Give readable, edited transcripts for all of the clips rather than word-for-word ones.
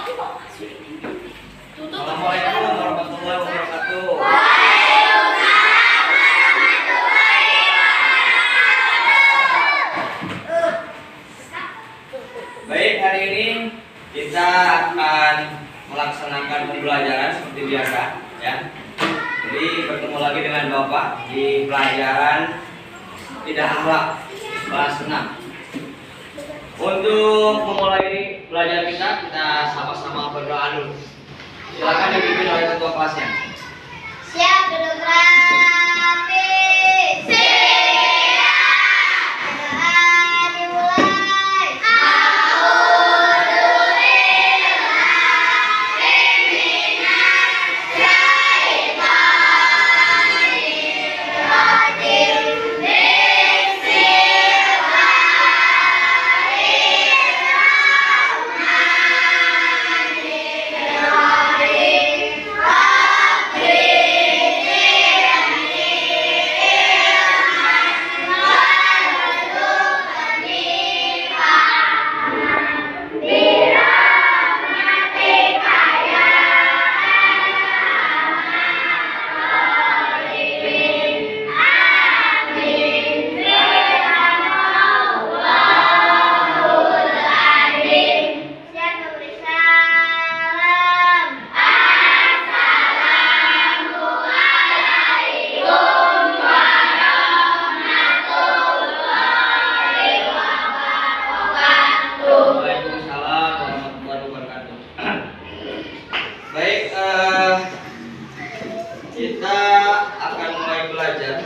Assalamualaikum warahmatullahi wabarakatuh. Baik, hari ini kita akan melaksanakan pembelajaran seperti biasa, ya. Jadi bertemu lagi dengan Bapak di pelajaran tidak akhlak kelas 6. Untuk memulai belajar kita sama-sama berdoa dulu. Silakan dipimpin oleh ketua kelasnya. Siap, duduk rapi. Siap. Doa dimulai. Waalaikumsalam warahmatullahi wabarakatuh. Baik, kita akan mulai belajar.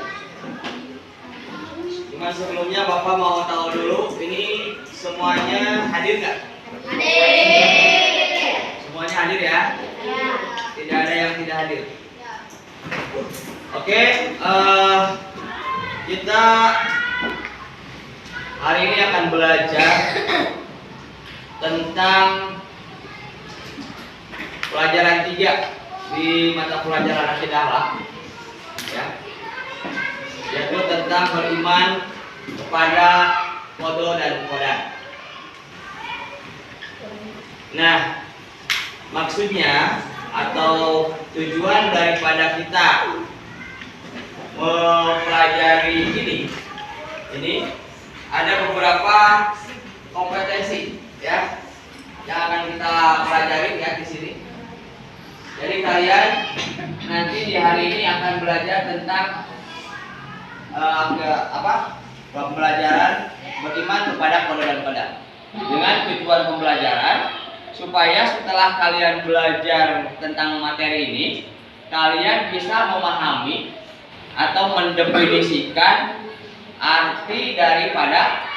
Cuma sebelumnya Bapak mau tahu dulu, ini semuanya hadir nggak? Hadir. Semuanya hadir ya? Ya. Tidak ada yang tidak hadir. Oke, kita hari ini akan belajar tentang pelajaran 3 di mata pelajaran akidah akhlak, ya, yaitu tentang beriman kepada qada dan qadar. Nah, maksudnya atau tujuan daripada kita mempelajari ini ada beberapa kompetensi, ya, yang akan kita pelajari ya di sini. Jadi kalian nanti di hari ini akan belajar tentang pembelajaran beriman kepada qada dan qadar. Dengan tujuan pembelajaran supaya setelah kalian belajar tentang materi ini, kalian bisa memahami atau mendefinisikan arti daripada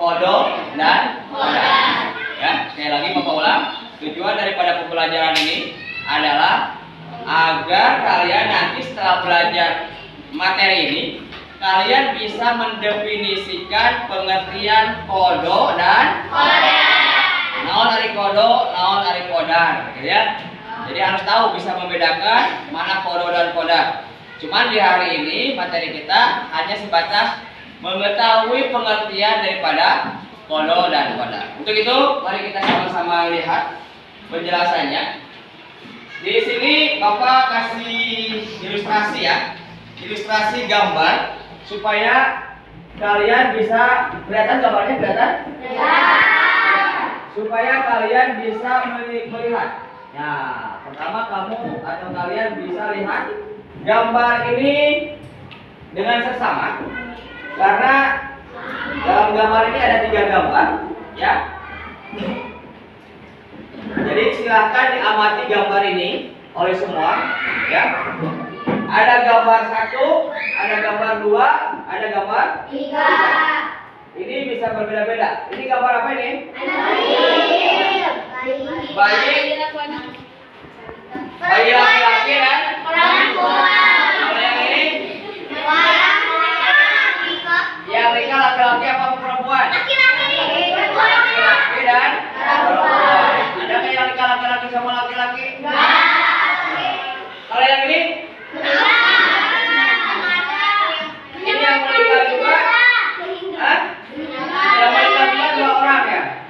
qada dan qadar. Ya, sekali lagi Bapak ulang, tujuan daripada pembelajaran ini adalah agar kalian nanti setelah belajar materi ini, kalian bisa mendefinisikan pengertian qada dan qadar. Naon ari qada, naon ari qadar, gitu ya. Jadi harus tahu, bisa membedakan mana qada dan qadar. Cuman di hari ini materi kita hanya sebatas mengetahui pengertian daripada qada dan qadar. Untuk itu, mari kita sama-sama lihat penjelasannya. Di sini Bapak kasih ilustrasi ya, ilustrasi gambar supaya kalian bisa kelihatan gambarnya, kelihatan? Ya. Supaya kalian bisa melihat. Ya, pertama kamu atau kalian bisa lihat gambar ini dengan seksama, karena dalam gambar ini ada 3 gambar, ya. Jadi silahkan diamati gambar ini oleh semua, ya. Ada gambar 1, ada gambar 2, ada gambar 3. Ini bisa berbeda-beda. Ini gambar apa ini? Bayi. Bayi laki-laki dan Perempuan. Kalau yang ini? Laki-laki. Yang Rika laki-laki apa perempuan? Laki-laki dan perempuan. Ada nggak yang Rika laki-laki sama laki-laki? Kalau yang ini? Ini yang menikah juga? Hah? Yang menikah juga 2 orang ya?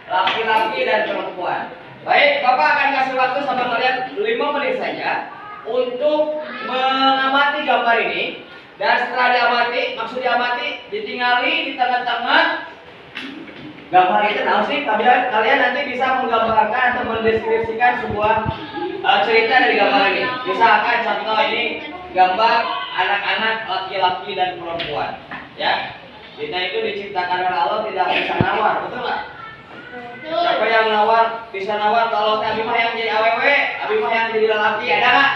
Laki-laki dan perempuan. Baik, Bapak akan kasih waktu sama kalian 5 menit saja untuk mengamati gambar ini. Dan setelah diamati, maksud diamati, ditinggali di tengah-tengah gambar itu. Nah, sih kalian nanti bisa menggambarkan atau mendeskripsikan sebuah cerita dari gambar ini. Misalkan contoh ini gambar anak-anak laki-laki dan perempuan, ya. Kita itu diciptakan oleh Allah tidak bisa nawar, betul nggak? Siapa yang nawar bisa nawar kalau Abimah yang jadi aww, Abimah yang jadi lelaki, ada nggak?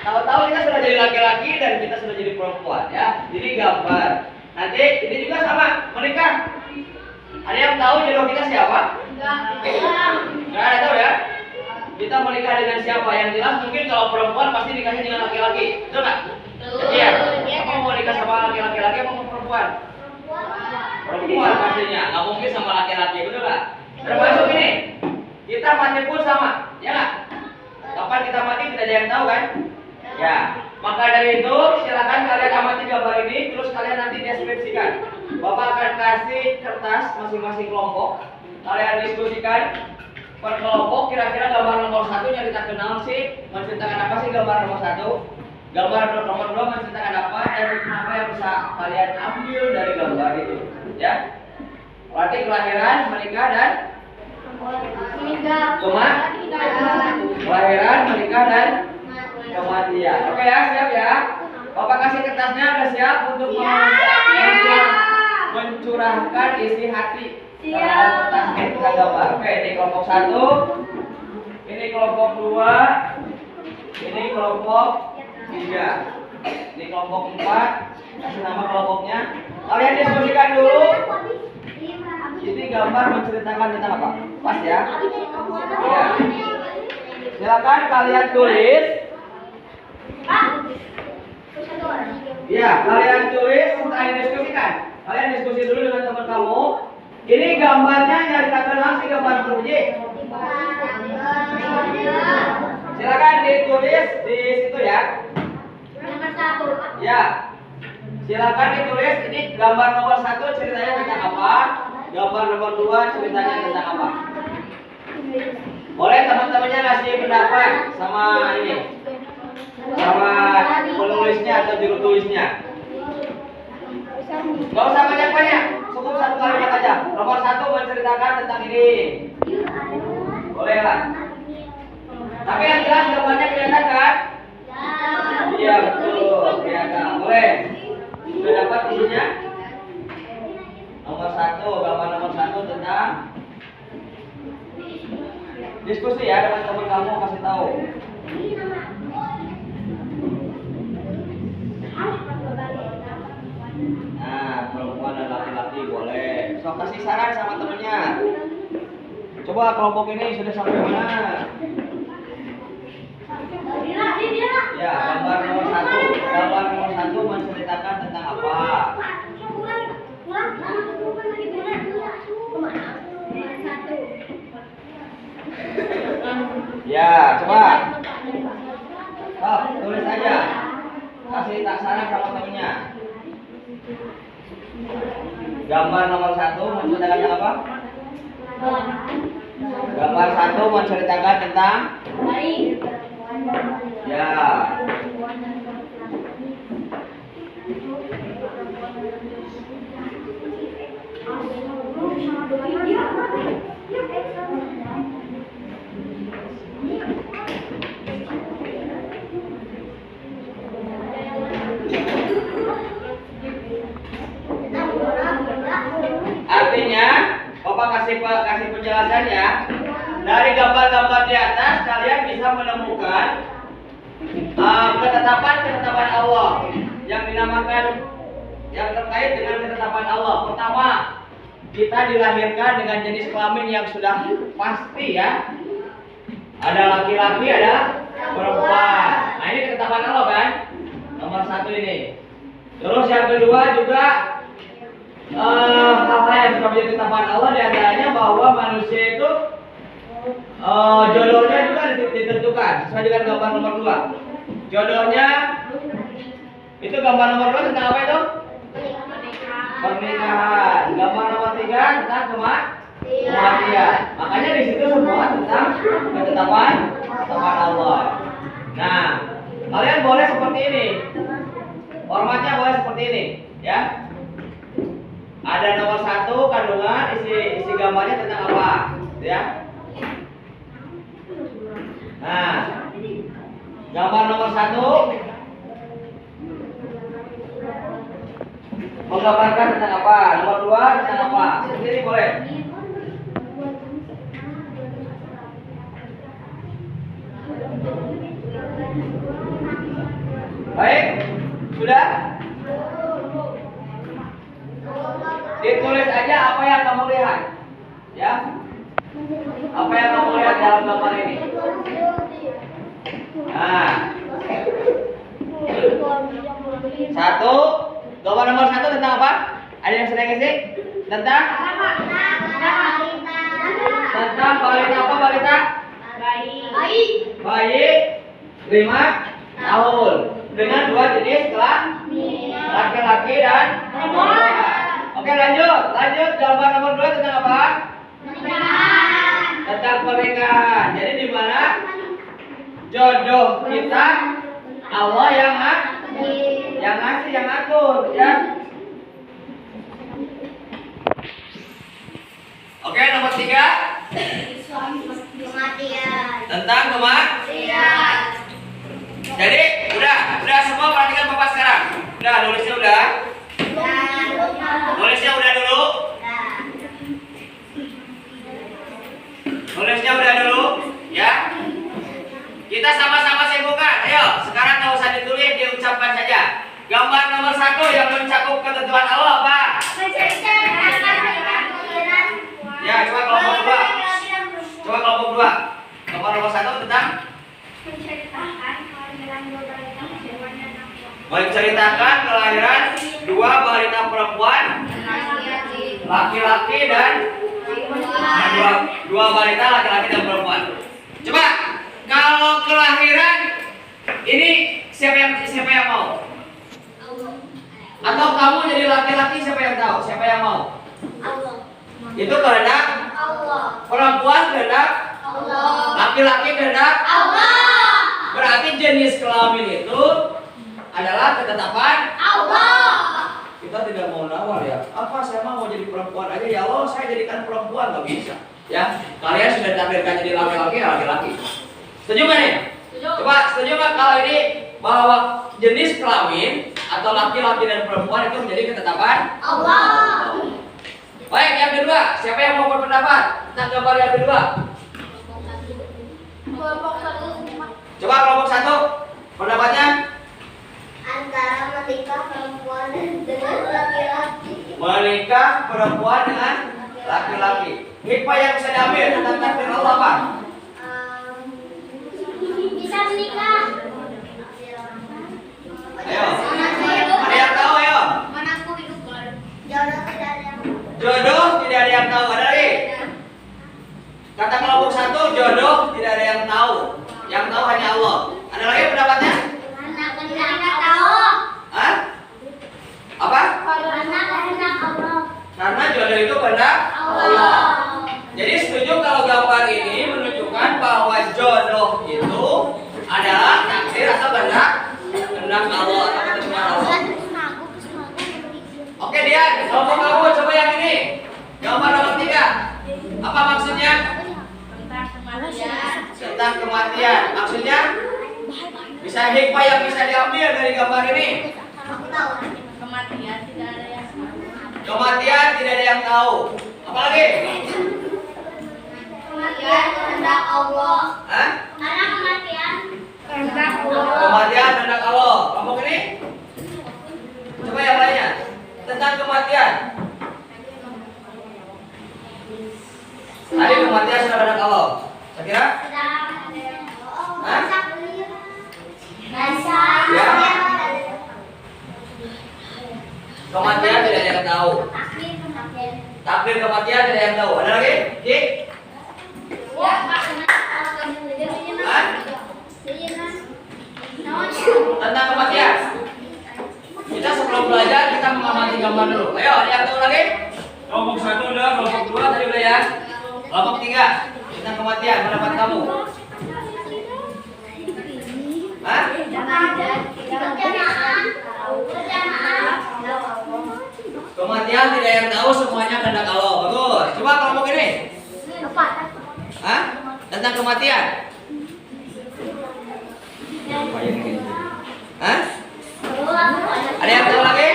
Tahu-tahu kita sudah jadi laki-laki dan kita sudah jadi perempuan, ya. Jadi gambar. Nanti ini juga sama menikah. Ada yang tahu jodoh kita siapa? Nggak ada tahu ya. Kita menikah dengan siapa? Yang jelas mungkin kalau perempuan pasti nikahnya dengan laki-laki, betul nggak? Iya. Kamu mau nikah sama laki-laki apa sama perempuan? Perempuan pastinya. Nggak mungkin sama laki-laki, betul nggak? Termasuk ini. Kita mati pun sama, ya nggak? Kapan kita mati tidak ada yang tahu kan? Ya. Maka dari itu silakan kalian amati gambar ini, terus kalian nanti deskripsikan. Bapak akan kasih kertas masing-masing kelompok. Kalian diskusikan per kelompok kira-kira gambar nomor 1 yang kita kenal sih menceritakan apa sih gambar nomor 1. Gambar nomor 2 menceritakan apa dan apa yang bisa kalian ambil dari gambar itu, ya. Berarti kelahiran, menikah dan kelahiran, menikah dan kematian. Oke ya, siap ya. Bapak kasih kertasnya, udah siap untuk mencurahkan isi hati dalam kertas kita gambar. Oke, ini kelompok 1, ini kelompok 2, ini kelompok 3, ini kelompok 4. Kasih nama kelompoknya. Kalian diskusikan dulu. Ini gambar menceritakan tentang apa? Pas ya. Ya. Silakan kalian tulis. Ya, kalian tulis setelah didiskusikan. Kalian diskusi dulu dengan teman kamu. Ini gambarnya nyaritakan langsung gambar berje. Silakan ditulis di situ ya. Ya. Silakan ditulis ini gambar nomor 1 ceritanya tentang apa? Gambar nomor 2 ceritanya tentang apa? Boleh teman-temannya ngasih pendapat sama ini. Sama penulisnya atau juru tulisnya. Gak usah banyak-banyak, cukup 1 kalimat aja. Nomor 1 menceritakan tentang ini. Boleh lah. Tapi yang jelas gambarnya kelihatan kan? Iya betul, kelihatan. Boleh. Sudah dapat isinya? Nomor 1, gambar nomor 1 tentang diskusi ya dengan teman kamu, kasih tahu. Nah, perempuan dan laki-laki boleh. So kasih saran sama temennya. Coba kelompok ini sudah sampai mana? Ya, gambar nomor 1. Gambar nomor 1 menceritakan tentang apa? Ya, coba. Oh, tulis aja. Kasih tak saran sama temennya. Gambar nomor 1 menceritakan tentang apa? Gambar 1 menceritakan tentang ya. Artinya, Bapak kasih penjelasan ya. Dari gambar-gambar di atas kalian bisa menemukan ketetapan Allah yang dinamakan yang terkait dengan ketetapan Allah. Pertama, kita dilahirkan dengan jenis kelamin yang sudah pasti ya. Ada laki-laki, ada perempuan. Nah, ini ketetapan Allah kan? Nomor 1 ini. Terus yang kedua juga hal-hal yang sudah menjadi ketetapan Allah, diantaranya bahwa manusia itu jodohnya juga ditentukan sesuai dengan gambar nomor 2. Jodohnya itu gambar nomor 2 tentang apa itu? Pernikahan. Gambar nomor 3 tentang kematian. Makanya di situ semua ketetapan Allah. Nah, kalian boleh seperti ini. Formatnya boleh seperti ini, ya. Ada nomor 1 kandungan, isi gambarnya tentang apa, ya. Nah, gambar nomor 1 menggambarkan tentang apa, nomor 2 tentang apa. Seperti ini boleh. Baik, sudah? Ditulis aja apa yang kamu lihat, ya. Apa yang kamu lihat dalam gambar ini? Nah, 1, gambar nomor 1 tentang apa? Ada yang sedang isi? Tentang balita apa balita? Bayi 5 tahun dengan 2 jenis kelamin, laki-laki dan perempuan. Oke, lanjut gambar nomor 2 tentang apa? Tentang pernikahan. Jadi di mana jodoh kita Allah yang ngasih, yang atur, ya. Oke, nomor 3 Kematian. tentang kematian. Jadi udah semua perhatikan Bapak sekarang. Udah nulisnya udah. Nulisnya udah dulu. Nulisnya udah dulu, ya. Kita sama-sama simpulkan. Ayo, sekarang nggak usah ditulis, diucapkan saja. Gambar nomor 1 yang mencakup ketentuan Allah apa? Ya, coba kelompok 2. Coba kelompok 2. Gambar nomor 1 tentang menceritakan kelahiran 2 balita perempuan, laki-laki dan dua balita laki-laki dan perempuan. Coba kalau kelahiran ini siapa yang mau? Atau kamu jadi laki-laki siapa yang tahu? Siapa yang mau? Itu kehendak perempuan, kehendak laki-laki, kehendak berarti jenis kelamin itu adalah ketetapan Allah. Kita tidak mau nawar, ya. Apa saya mau jadi perempuan aja, ya Allah saya jadikan perempuan, nggak bisa, ya. Kalian sudah ditakdirkan jadi laki-laki, ya laki-laki. Setuju nggak nih? Coba setuju nggak kalau ini bahwa jenis kelamin atau laki-laki dan perempuan itu menjadi ketetapan Allah. Baik, yang kedua, siapa yang mau berpendapat tentang gambar yang kedua? Coba kelompok 1, pendapatnya? Antara menikah perempuan dengan laki-laki. Menikah perempuan dengan laki-laki. Hikmah yang bisa diambil tentang takdir Allah apa? Bisa menikah. Ayo, ada yang tahu, ayo. Jodoh tidak ada yang tahu. Ada lagi? Kata kelompok 1, jodoh tidak ada yang tahu. Yang tahu hanya Allah. Ada lagi pendapatnya? Hah? Apa? Karena jodoh itu kehendak Allah. Jadi setuju kalau gambar ini menunjukkan bahwa jodoh itu adalah takdir atau kehendak Allah atau ketentuan Allah. Oke, Dian, kelompok kamu coba yang ini. Gambar nomor 3. Apa maksudnya? Tentang kematian. Maksudnya? Bisa hikmah yang bisa diambil dari gambar ini. Kematian tidak ada yang tahu. Apa lagi? Kematian kehendak Allah. Hah? Karena kematian Kematian kehendak Allah. Kelompok ini? Coba yang lainnya. Tentang kematian. Tadi kematian sudah kehendak Allah. Saya kira? Hah? Ya. Kematian tidak ada yang tahu. Takdir kematian tidak ada yang tahu. Ada lagi? Ji? Hah? Tentang kematian. Kita sebelum belajar kita mengamati gambar dulu. Ayo, ada yang tahu lagi? Kelompok 1 udah, kelompok 2 tadi udah ya. Kelompok 3 tentang kematian, pendapat kamu? Kematian tidak yang tahu, semuanya kehendak Allah. Bagus. Coba kelompok ini. Hah? Tentang kematian. Hah? Ada yang tahu lagi?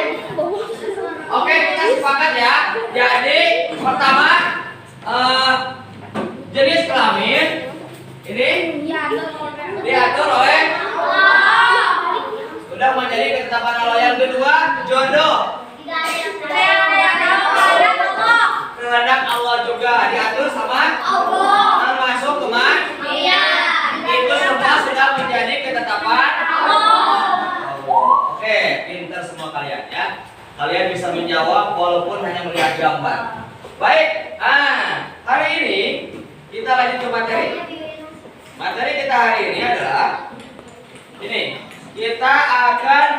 Oke, kita sepakat ya. Jadi pertama jenis kelamin ini diatur oleh sudah menjadi ketetapan Allah. Yang kedua, jodoh kehendak Allah juga diatur sama Allah, termasuk itu semua sudah menjadi ketetapan Allah. Oke, pintar semua kalian ya. Kalian bisa menjawab walaupun hanya melihat gambar. Baik, hari ini kita lanjut ke materi. Materi kita hari ini adalah ini. Kita akan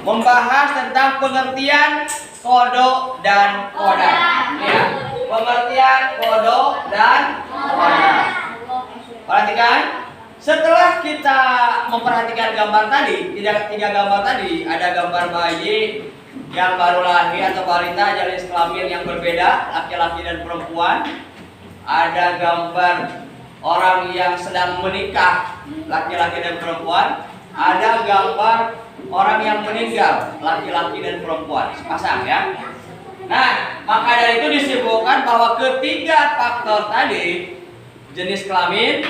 membahas tentang pengertian kodok dan kodar. Ya, pengertian kodok dan kodar. Perhatikan. Setelah kita memperhatikan gambar tadi, tiga gambar tadi, ada gambar bayi yang baru lahir atau balita jenis kelamin yang berbeda, laki-laki dan perempuan. Ada gambar orang yang sedang menikah, laki-laki dan perempuan. Ada gambar orang yang meninggal, laki-laki dan perempuan, sepasang ya. Nah, maka dari itu disimpulkan bahwa ketiga faktor tadi, jenis kelamin,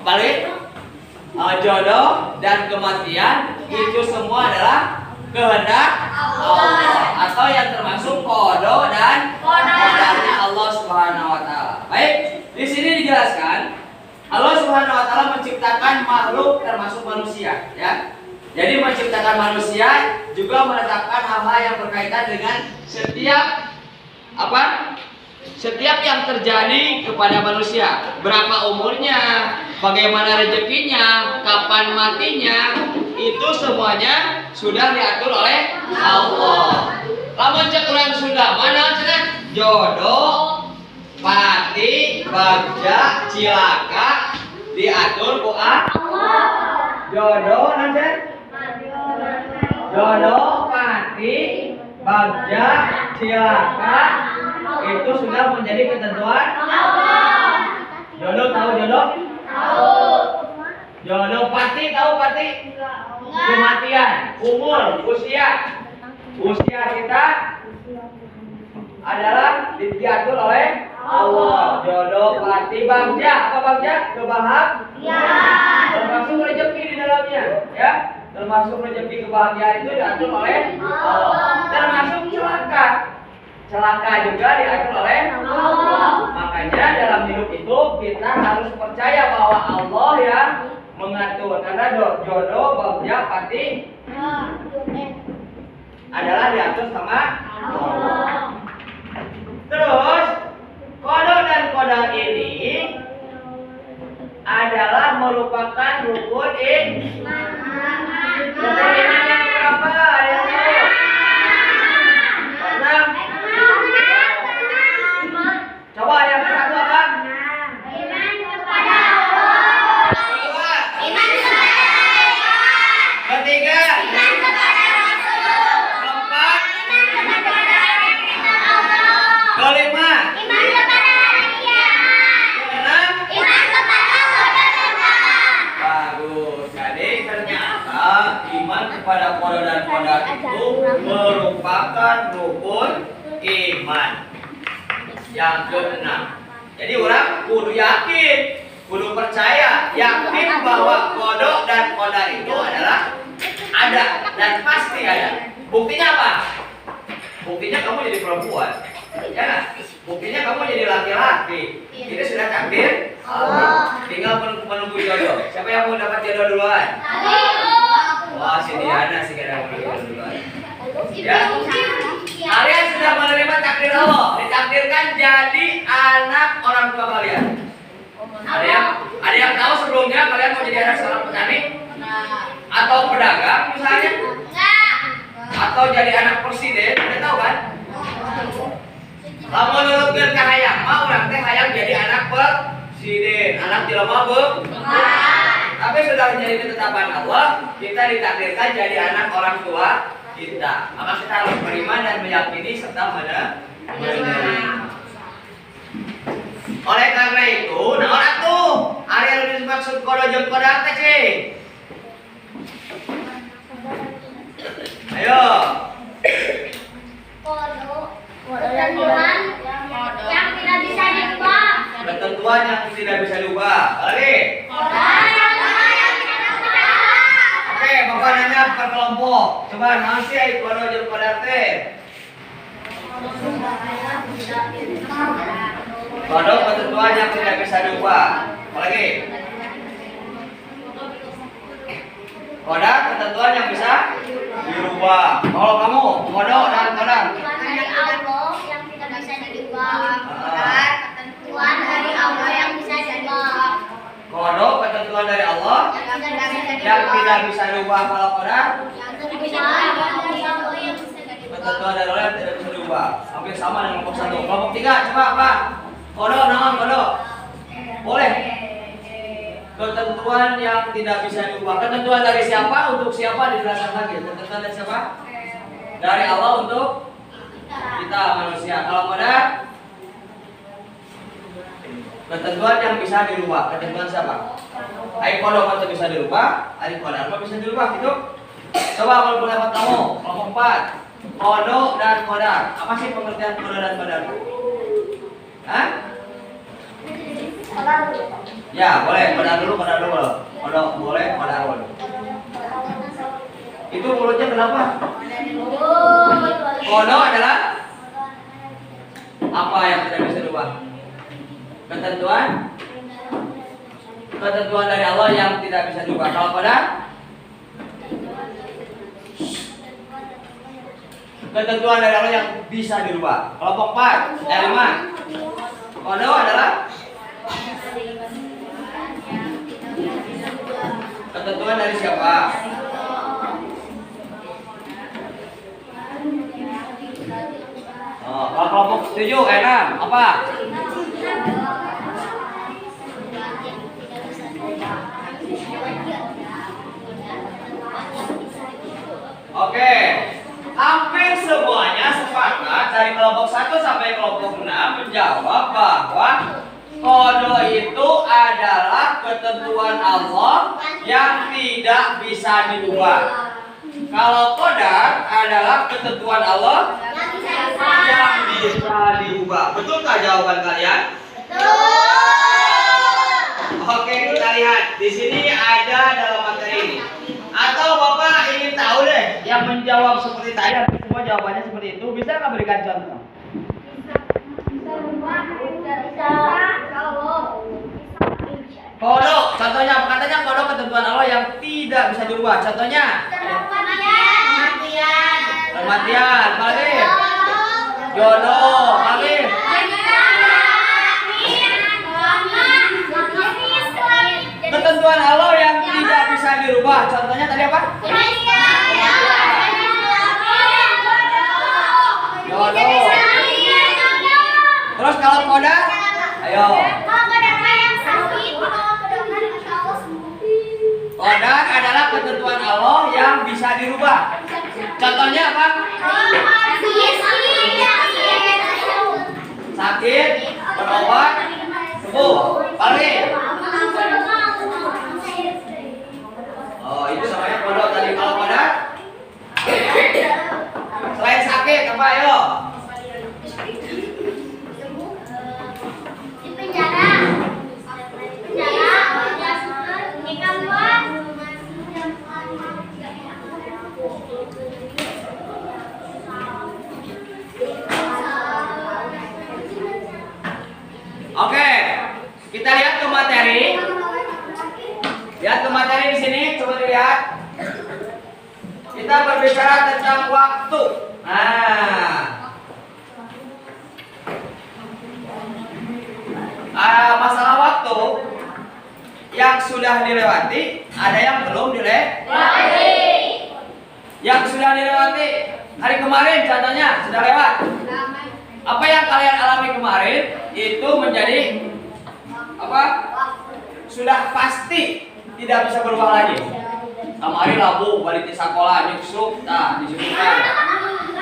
kembali, jodoh dan kematian, itu semua adalah kehendak Allah atau yang termasuk kodo dan kodarnya Allah Subhanahu wa taala. Baik, di sini dijelaskan Allah Subhanahu wa taala menciptakan makhluk termasuk manusia ya. Jadi menciptakan manusia juga menetapkan hal-hal yang berkaitan dengan setiap yang terjadi kepada manusia. Berapa umurnya, bagaimana rezekinya, kapan matinya, itu semuanya sudah diatur oleh Allah. Lamun cek urang Sunda, mana cenah? Jodoh, pati, bagja, cilaka diatur ku Allah. Jodoh nanti? Jodoh, pati, bagja, cilaka itu sudah menjadi ketentuan Allah. Jodoh tahu jodoh? Tahu. Jodoh pati tahu pati? Kematian, umur, usia. Usia kita adalah diatur oleh Allah. Jodoh pati bagja, apa bagja? Kebahagiaan. Termasuk rezeki di dalamnya, ya. Termasuk rezeki kebahagiaan itu diatur oleh Allah. Termasuk celaka. Celaka juga diatur oleh Allah. Makanya dalam hidup itu kita harus percaya bahwa Allah yang mengatur. Karena jodoh, bagja, pati adalah diatur sama Allah. Terus kodok dan kodar ini adalah merupakan rukun iman. Rukun iman yang berapa? Ada yang tahu? Enam. Coba yang satu apa? Iman kepada Allah. Kedua. Iman kepada malaikat. Ketiga. Iman kepada Rasul. Keempat. Iman kepada kitab Allah. Kelima. Iman kepada hari kiamat. Keenam. Iman kepada qadar dan qadar. Bagus. Jadi ternyata iman kepada qadar dan qadar itu merupakan rukun iman. Yang keenam. Jadi orang kudu yakin, kudu percaya, yakin bahwa kodok dan qadar itu adalah ada dan pasti ada. Buktinya apa? Buktinya kamu jadi perempuan, ya nggak? Buktinya kamu jadi laki-laki. Ini sudah takdir Allah. Tinggal menunggu jodoh. Siapa yang mau dapat jodoh duluan? Wah, si Diana sih kadang mau jodoh duluan. Ya. Kalian sudah menerima takdir Allah, ditakdirkan jadi anak orang tua kalian. Ada yang tahu sebelumnya kalian mau jadi anak seorang petani? Atau pedagang misalnya? Atau jadi anak presiden? Udah tahu kan? Lamun nurutkeun ka hayang mah urang teh hayang jadi anak presiden, anak jelema Tapi sudah menjadi ketetapan Allah, kita ditakdirkan jadi anak orang tua kita. Maka kita harus beriman dan meyakini serta menerima. Oleh karena itu, nah orang tuh hari yang dimaksud kodo jeung kodak teh cing. Ayo. Ketentuan yang tidak bisa diubah. Ketentuan yang tidak bisa diubah. Lagi. Oke, Bapak nanya per kelompok. Coba masih kodo jeung kodak teh. Kodok ketentuan yang tidak bisa diubah. Apalagi? Kodak ketentuan yang bisa dirubah. Kalau kamu kodok dan kodak. Dari Allah yang tidak bisa diubah. Kodak ketentuan dari Allah yang bisa diubah. Kodok ketentuan dari Allah yang tidak bisa diubah. Kalau kodak ketentuan dari Allah yang tidak bisa diubah. Hampir sama dengan kelompok 1. Kelompok 3 coba apa? Kodok, naon kodok? Boleh. Ketentuan yang tidak bisa diubah. Ketentuan dari siapa untuk siapa dijelaskan lagi. Ketentuan dari siapa? Dari Allah untuk kita manusia. Kalau kodok? Ketentuan yang bisa dirubah. Ketentuan siapa? Ai kodok itu bisa dirubah, ai kodok apa bisa dirubah gitu. Coba kalau pendapat kamu, kelompok 4. Kodok dan kodok. Apa sih pengertian kodok dan kodok? Hah? Ya, boleh. Kodok dulu. Kodok boleh, kodok dulu. Itu mulutnya kenapa? Kodok adalah apa yang tidak bisa dirubah? Ketentuan dari Allah yang tidak bisa dirubah. Kalau kodok? Ketentuan dari Allah yang bisa dirubah. Kelompok 4, 5. Kodok adalah ketentuan dari siapa? Oh, kalau kelompok 7, 6, apa? Oke. Hampir semuanya sepakat dari kelompok 1 sampai kelompok 6 menjawab bahwa kodok itu adalah ketentuan Allah yang tidak bisa diubah. Kalau kodok adalah ketentuan Allah yang bisa diubah. Betulkah jawaban kalian? Oke, kita lihat. Di sini ada dalam materi ini. Atau Bapak ingin tahu deh yang menjawab seperti tadi, semua jawabannya seperti itu, bisa nggak berikan contoh? Kodok, contohnya apa? Katanya kodok ketentuan Allah yang tidak bisa dirubah. Contohnya? Kematian. Apalagi? Jodoh. Apalagi? Ketentuan Allah yang tidak bisa dirubah. Contohnya tadi apa? Jodoh. Terus kalau kodok? Ayo. Kodok adalah ketentuan Allah yang bisa dirubah. Contohnya apa? Sakit, berobat, sembuh. Apalagi? Oh, itu namanya kodok tadi. Kalau kodok? Selain sakit, apa ayo? Di penjara. Oke, kita lihat ke materi. Lihat ke materi di sini, coba dilihat. Kita berbicara tentang waktu. Masalah waktu yang sudah dilewati, ada yang belum dilewati. Yang sudah dilewati hari kemarin, contohnya sudah lewat. Apa yang kalian alami kemarin itu menjadi apa? Sudah pasti tidak bisa berubah lagi. Kamari labu balik di sekolah nyuksuk, nah disebutkan.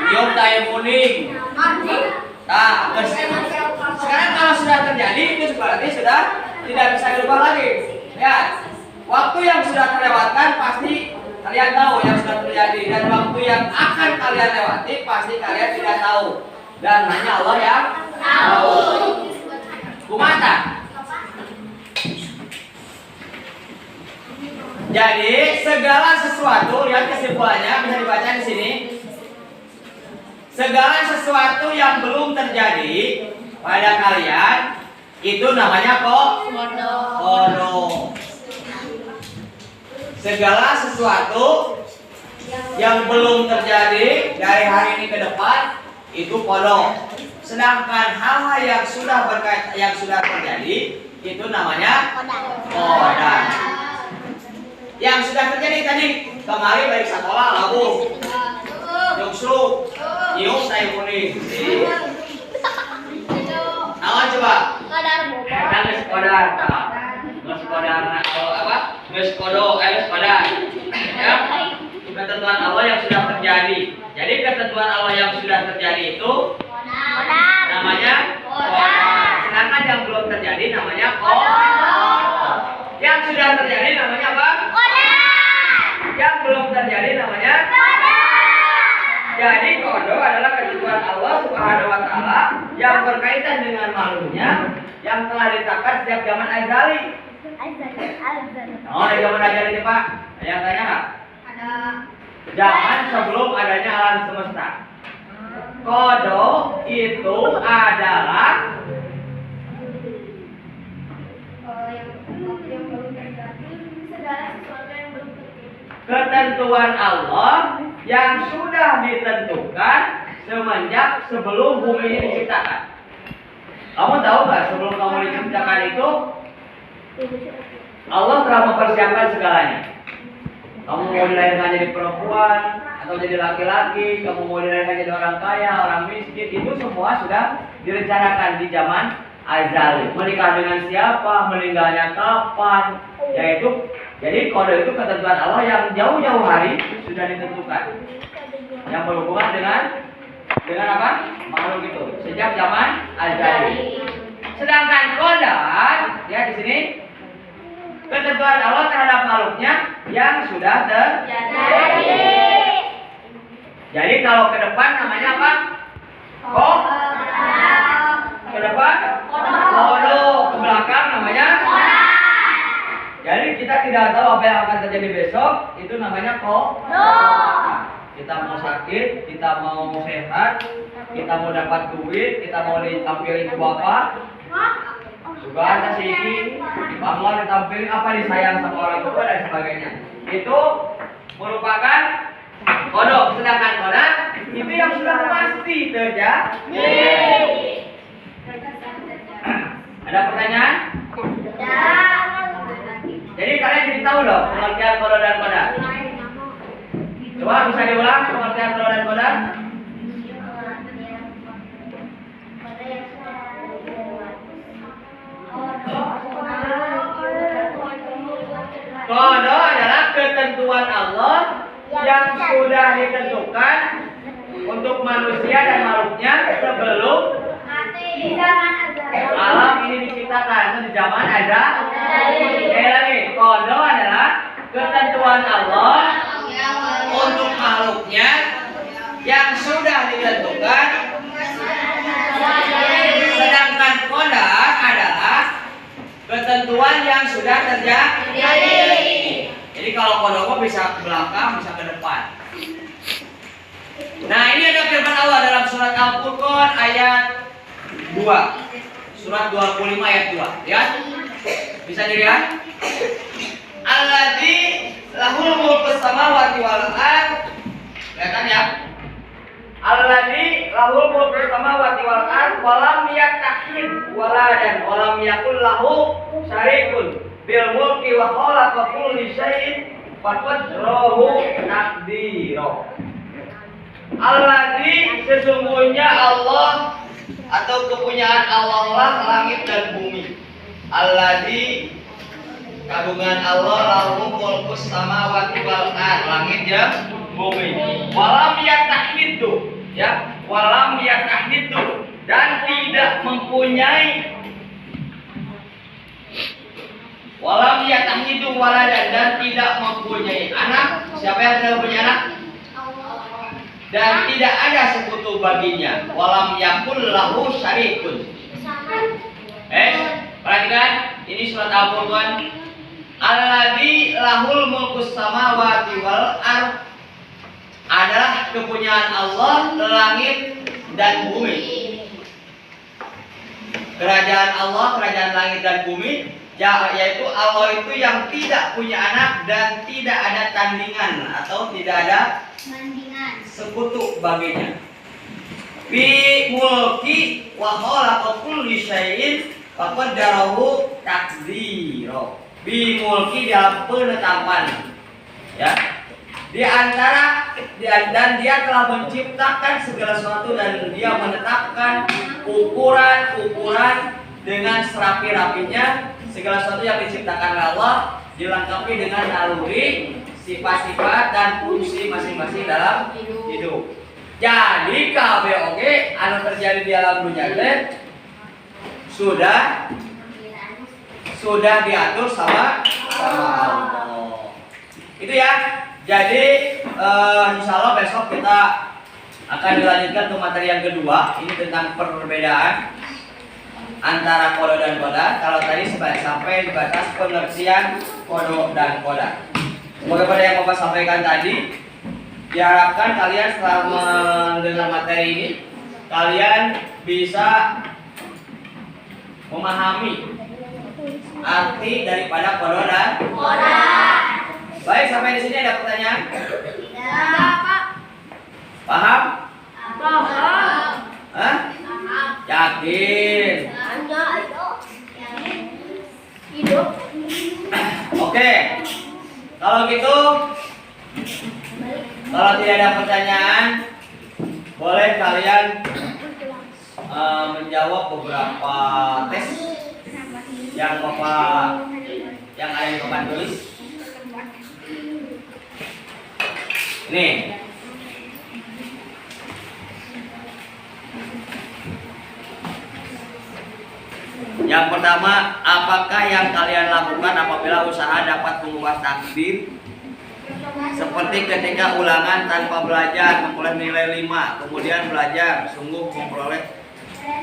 Nyium tayang kuning. Nah, sekarang kalau sudah terjadi itu berarti sudah tidak bisa berubah lagi. Ya, waktu yang sudah terlewatkan pasti kalian tahu yang sudah terjadi, dan waktu yang akan kalian lewati pasti kalian tidak tahu, dan hanya Allah yang tahu. Kumata. Jadi segala sesuatu, lihat kesimpulannya bisa dibaca di sini. Segala sesuatu yang belum terjadi pada kalian itu namanya kodo. Segala sesuatu yang belum terjadi dari hari ini ke depan itu kodo. Sedangkan hal-hal yang sudah terjadi itu namanya koda. Yang sudah terjadi tadi kemarin baik sekolah labu nyuksuk nyium tayang kuning. Awan coba nges kodar nges kodar ya, ketentuan Allah yang sudah terjadi. Jadi ketentuan Allah yang sudah terjadi itu namanya koda. Sedangkan yang belum terjadi namanya koda. Yang sudah terjadi namanya apa? Koda. Yang belum terjadi namanya koda. Jadi kodo adalah ketentuan Allah Subhanahu wa taala yang berkaitan dengan makhluknya yang telah ditetapkan sejak zaman azali. Oh, zaman azali Pak. Ada yang tanya nggak? Ada. Zaman sebelum adanya alam semesta. Kodo itu adalah ketentuan Allah yang sudah ditentukan semenjak sebelum bumi ini diciptakan. Kamu tahu nggak sebelum kamu diciptakan itu Allah telah mempersiapkan segalanya. Kamu mau dilahirkan jadi perempuan atau jadi laki-laki, kamu mau dilahirkan jadi orang kaya, orang miskin, itu semua sudah direncanakan di zaman azali. Menikah dengan siapa, meninggalnya kapan, yaitu jadi kode itu ketentuan Allah yang jauh-jauh hari sudah ditentukan. Yang berhubungan dengan apa? Makhluk itu sejak zaman azali. Sedangkan kodar ya di sini ketentuan Allah terhadap makhluknya yang sudah terjadi. Jadi kalau ke depan namanya apa? Ke depan kodo, ke belakang namanya. Jadi kita tidak tahu apa yang akan terjadi besok, itu namanya kodo. Kita mau sakit, kita mau sehat, kita mau dapat duit, kita mau ditampilin ke bapak, juga ada sih, bangla ditampilin apa disayang sama orang tua dan sebagainya. Itu merupakan kodo. Sedangkan koda itu yang sudah pasti terjadi. Ada pertanyaan? Jadi kalian jadi tahu loh pengertian kodo dan koda. Coba bisa diulang pengertian kodo dan koda? Kodo adalah ketentuan Allah yang sudah ditentukan untuk manusia dan makhluknya sebelum alam ini diciptakan, itu di zaman azali. Kodo adalah ketentuan Allah untuk makhluknya yang sudah ditentukan. Sedangkan koda adalah ketentuan yang sudah terjadi. Jadi kalau kodo bisa ke belakang, bisa ke depan. Nah, ini ada firman Allah dalam surat Al-Furqan ayat 2. Surat 25 ayat 2. Lihat. Bisa dilihat? Alladzi lahul mulku samawati wal ard. Kelihatan ya? Alladzi lahul mulku samawati wal ard wa lam yattakhidh waladan wa lam yakul lahu syarikun bil mulki wa khalaqa kulli syai'in faqaddarahu taqdira. Alladzi sesungguhnya Allah atau kepunyaan Allah lah langit dan bumi. Alladzi kagungan Allah lahu mulkus samawati wal ard, langit dan bumi. Walam yatahidu, ya, walam yatahidu, dan tidak mempunyai walam yatahidu waladan, dan tidak mempunyai anak. Siapa yang tidak mempunyai anak? Dan tidak ada sekutu baginya. Walam yakul lahu syarikun. Perhatikan, ini surat Al-Furqan. Alladzi lahul mulkus samawati wal ard, adalah kepunyaan Allah langit dan bumi. Kerajaan Allah, kerajaan langit dan bumi, yaitu Allah itu yang tidak punya anak dan tidak ada tandingan atau tidak ada sekutu baginya. Fi mulki wa khalaqa kulli syai'in faqaddarahu taqdira. Bi mulki dalam penetapan, ya, dan dia telah menciptakan segala sesuatu dan dia menetapkan ukuran dengan serapi-rapinya. Segala sesuatu yang diciptakan oleh Allah dilengkapi dengan naluri, sifat-sifat dan fungsi masing-masing dalam hidup. Jadi KBOG anu terjadi di alam dunia sudah diatur sama Allah. Itu ya. Jadi insya Allah besok kita akan dilanjutkan ke materi yang kedua. Ini tentang perbedaan antara kodo dan koda. Kalau tadi sampai di batas pengertian kodo dan koda. Semoga pada yang Bapak sampaikan tadi, diharapkan kalian setelah mendengar materi ini, kalian bisa memahami arti daripada kodo dan koda. Baik, sampai di sini ada pertanyaan? Ya, Pak. Paham? Paham. Hah? Yakin? Hidup. Oke. Kalau gitu, kalau tidak ada pertanyaan, boleh kalian menjawab beberapa tes yang ada di papan tulis. Nih. Yang pertama, apakah yang kalian lakukan apabila usaha dapat mengubah takdir? Seperti ketika ulangan tanpa belajar memperoleh nilai 5, kemudian belajar sungguh memperoleh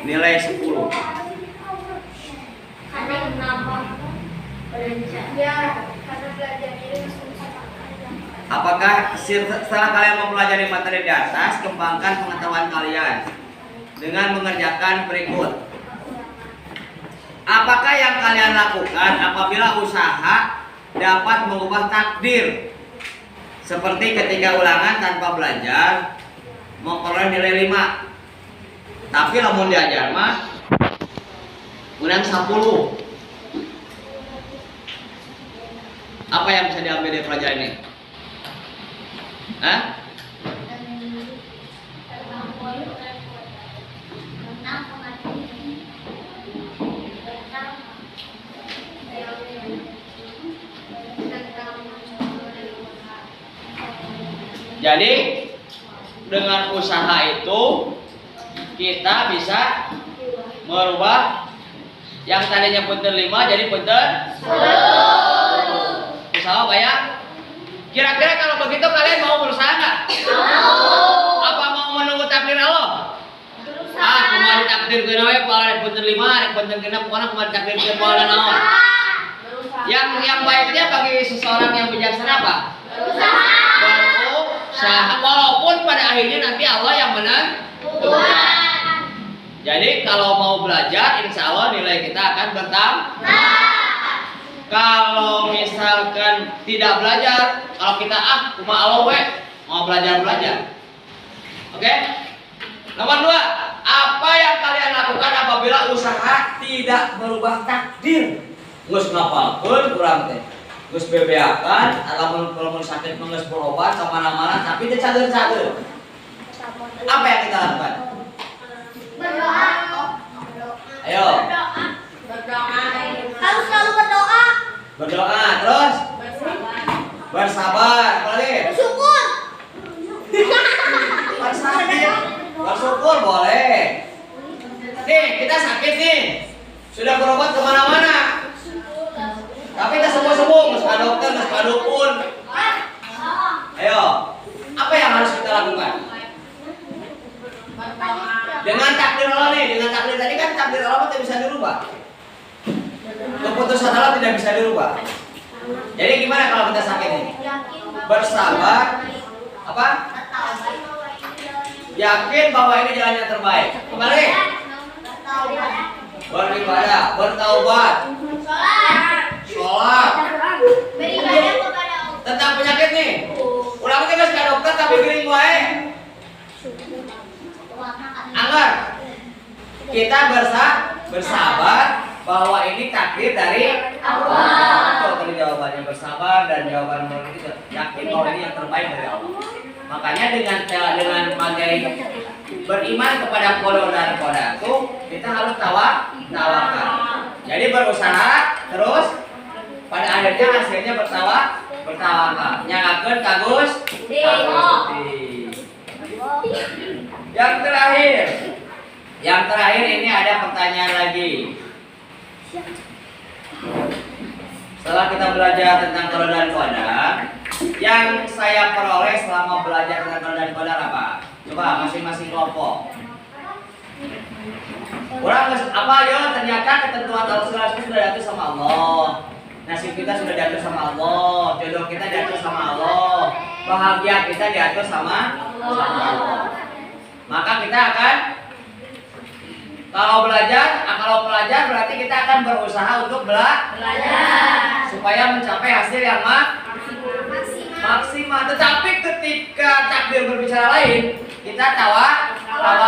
nilai 10. Karena kenapa? Ya, karena belajar ini Apakah setelah kalian mempelajari materi di atas, kembangkan pengetahuan kalian dengan mengerjakan berikut. Apakah yang kalian lakukan apabila usaha dapat mengubah takdir? Seperti ketika ulangan tanpa belajar memperoleh nilai 5. Tapi lamun diajar mah menang 10. Apa yang bisa diambil dari pelajaran ini? Hah? Jadi dengan usaha itu kita bisa merubah yang tadinya punten 5 jadi punten 10. Usaha kayak kira-kira kalau begitu kalian mau berusaha nggak? Mau. Apa mau menunggu takdir Allah? Berusaha. Kemarin takdir kena we paling punten 5, ada punten kena pokoknya kemarin takdir kena paling naon. Yang baiknya bagi seseorang yang bijaksana apa? Berusaha. Walaupun pada akhirnya nanti Allah yang menentukan. Jadi kalau mau belajar, insya Allah nilai kita akan bertambah. Kalau misalkan tidak belajar, kalau kita cuma Allah mau belajar. Oke? Nomor 2, apa yang kalian lakukan apabila usaha tidak berubah takdir? Geus ngapalkeun urang teh. Geus bebeakan, kalau sakit geus berobat ke mana-mana tapi teu cager-cager. Apa yang kita lakukan? Berdoa. Ayo. Berdoa. Harus selalu berdoa. Berdoa, terus bersabar, apa lagi? Bersyukur. Bersyukur boleh. Nih, kita sakit nih. Sudah berobat kemana-mana. Tapi kita sembuh-sembuh, ke dokter, ke dukun. Ayo, apa yang harus kita lakukan? Dengan takdir Allah nih, dengan takdir tadi kan takdir Allah tidak bisa dirubah. Keputusan Allah tidak bisa dirubah. Jadi gimana kalau kita sakit nih? Bersabar, apa? Yakin bahwa ini jalan yang terbaik. Kembali. Beribadah, bertaubat, sholat, Beribadah kepada Allah. tentang penyakit nih. Ulang kita ke dokter tapi gering wae. Anggar. Kita bersabar bahwa ini takdir dari Allah. Itu tadi jawabannya bersabar dan jawaban mulut itu yakin bahwa ini yang terbaik dari Allah. Makanya dengan materi beriman kepada qada dan qadar itu kita harus tawakal. Jadi berusaha terus pada akhirnya hasilnya bertawakal. Nyangakeun kagus Yang terakhir ini ada pertanyaan lagi. Setelah kita belajar tentang qada dan qadar, yang saya peroleh selama belajar tentang qada dan qadar apa? Coba masing-masing kelompok. Orang apa ya? Ternyata ketentuan Allah sudah diatur sama Allah. Nasib kita sudah diatur sama Allah. Jodoh kita diatur sama Allah. Bahagia kita diatur sama Allah. Maka kita akan kalau belajar berarti kita akan berusaha untuk belajar supaya mencapai hasil yang maksimal. Tetapi ketika takdir berbicara lain, kita tawakal.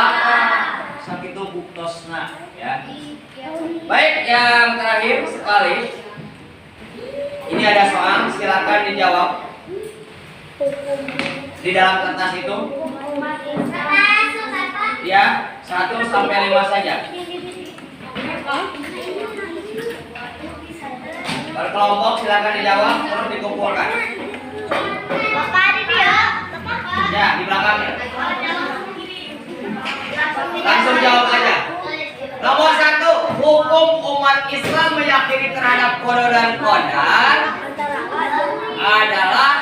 Sakitu buktosna ya. Baik, yang terakhir sekali. Ini ada soal, silakan dijawab. Di dalam kertas itu. Ya, 1 sampai 5 saja. Berkelompok silakan dijawab terus dikumpulkan. Bapak ada dia. Ya, di belakangnya. Langsung jawab aja. Nomor 1, hukum umat Islam meyakini terhadap qada dan qadar adalah.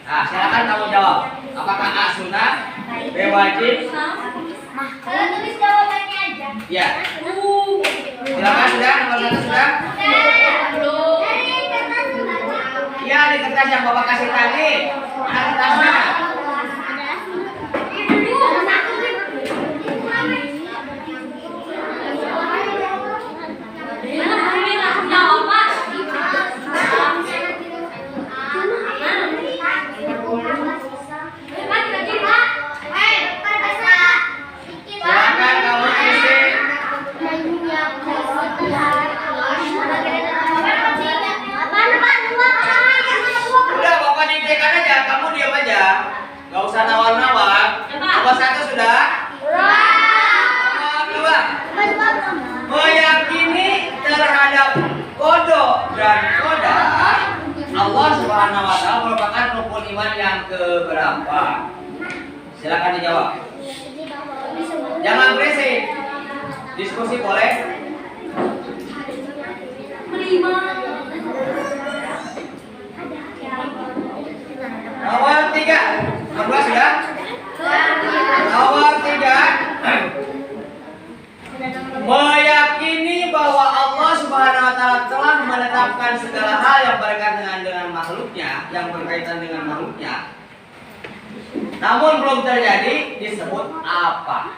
Nah, silakan kamu jawab. Apakah A sunnah, B wajib? Kalau tulis jawabannya aja. Ya. Silakan sudah, nomor 1 sudah. Iya, di kertas yang Bapak kasih tadi. Mana kertasnya? Silakan kamu isi. Udah Bapak diktekan aja, kamu diam aja. Gak usah nawar-nawar. Nomor 1 sudah. Nomor 2, meyakini terhadap qada dan qadar Allah Subhanahu wa taala merupakan rukun iman yang keberapa? Silakan dijawab. Jangan berisik. Diskusi boleh. Nomor 3. Nomor 2 sudah? Nomor 3. Meyakini bahwa Allah Subhanahu wa taala telah menetapkan segala hal yang berkaitan dengan makhluknya, namun belum terjadi, disebut apa?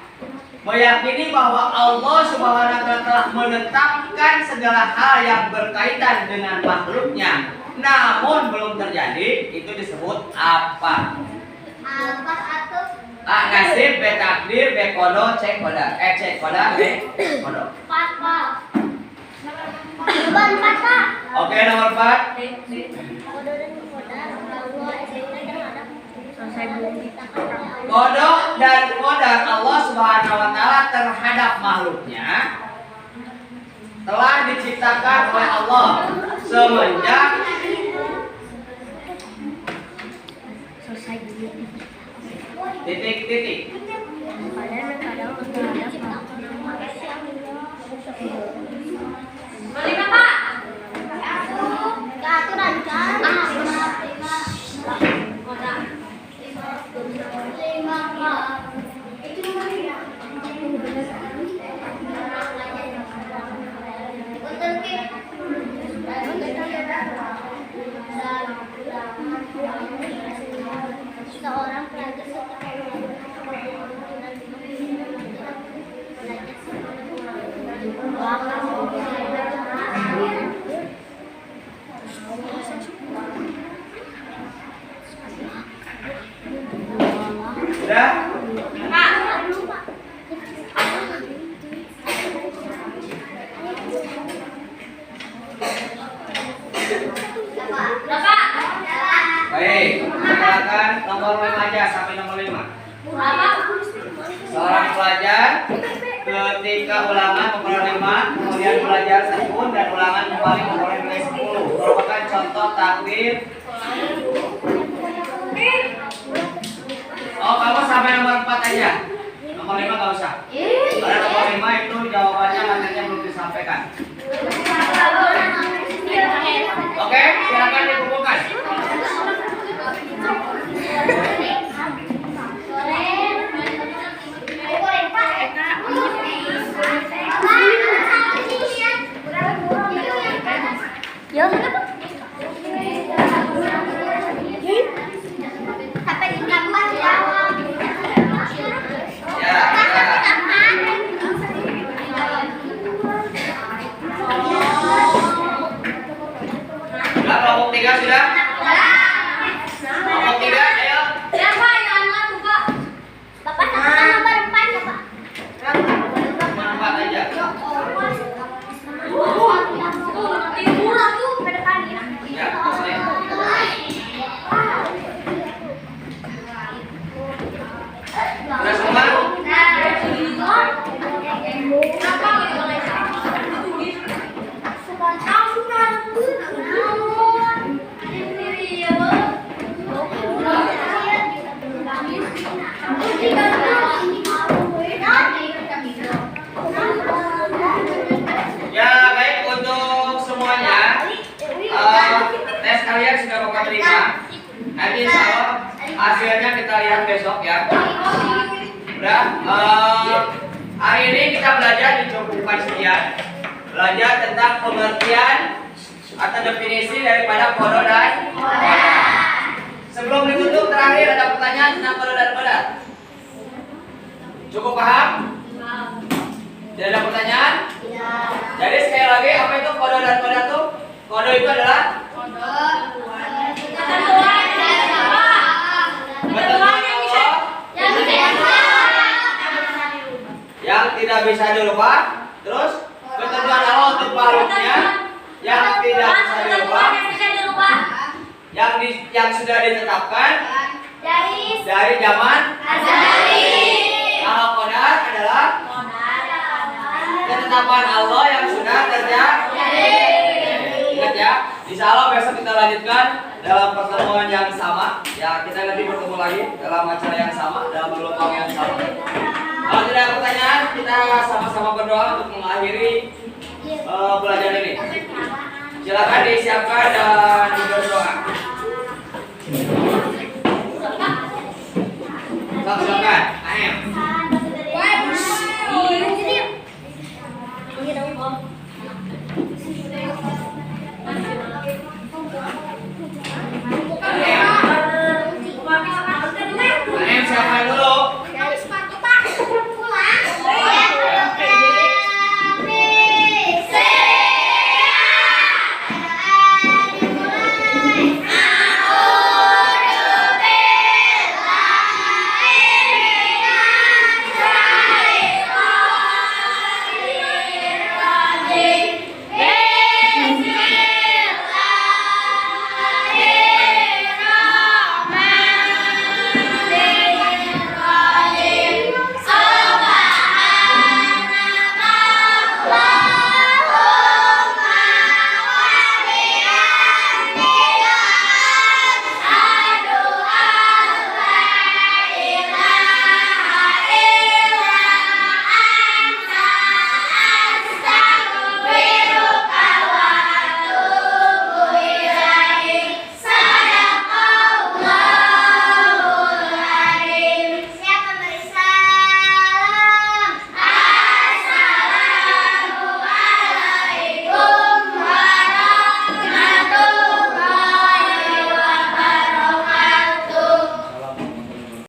Meyakini bahwa Allah Subhanahu wa taala telah menetapkan segala hal yang berkaitan dengan makhluknya, namun belum terjadi, itu disebut apa? Apa atau A. Nasib, B. Takdir, B. Qada, C. Qadar. C. Qadar, B. Qada. 4. Jawaban 4. Oke, nomor 4. Qada dan qadar Allah Subhanahu wa taala terhadap makhluknya telah diciptakan oleh Allah semenjak titik-titik. Seorang pelajar Sudah? Baik, silakan nomor 5 aja sampai nomor 5. Seorang pelajar ketika ulangan memperoleh 5, kemudian belajar tekun dan ulangan kembali memperoleh nilai 10. Merupakan contoh takdir. Oh, kamu sampai nomor 4 aja. Nomor 5 nggak usah. Karena nomor 5 itu jawabannya materinya belum disampaikan. Oke, silakan dikumpulkan. Kelompok 3 sudah? Kelompok 3, ayo. Bapak sama nomor 4 ya, Pak. Nomor 4 aja. Ya, sini. Sudah semua? Ya, baik untuk semuanya. Tes kalian sudah Bapak terima. Nanti insya Allah hasilnya kita lihat besok ya. Udah. Hari ini kita belajar dicukupkan sekian. Belajar tentang pengertian atau definisi daripada kodo dan koda. Sebelum ditutup terakhir ada pertanyaan tentang kodo dan koda. Cukup paham? Tidak ada pertanyaan? Jadi sekali lagi apa itu kodo dan koda tuh? Kodo itu adalah yang tidak bisa dirubah. Terus ketentuan Allah untuk makhluknya yang tidak bisa dirubah, yang sudah ditetapkan dari zaman azali. Kalau qadar adalah ketetapan Allah yang sudah terjadi. Ingat ya, insya Allah besok kita lanjutkan dalam pertemuan yang sama. Ya, kita nanti bertemu lagi dalam acara yang sama, dalam gelombang yang sama. Kalau tidak ada pertanyaan, kita sama-sama berdoa untuk mengakhiri belajar ini. Silakan disiapkan dan berdoa. Silakan, ayo.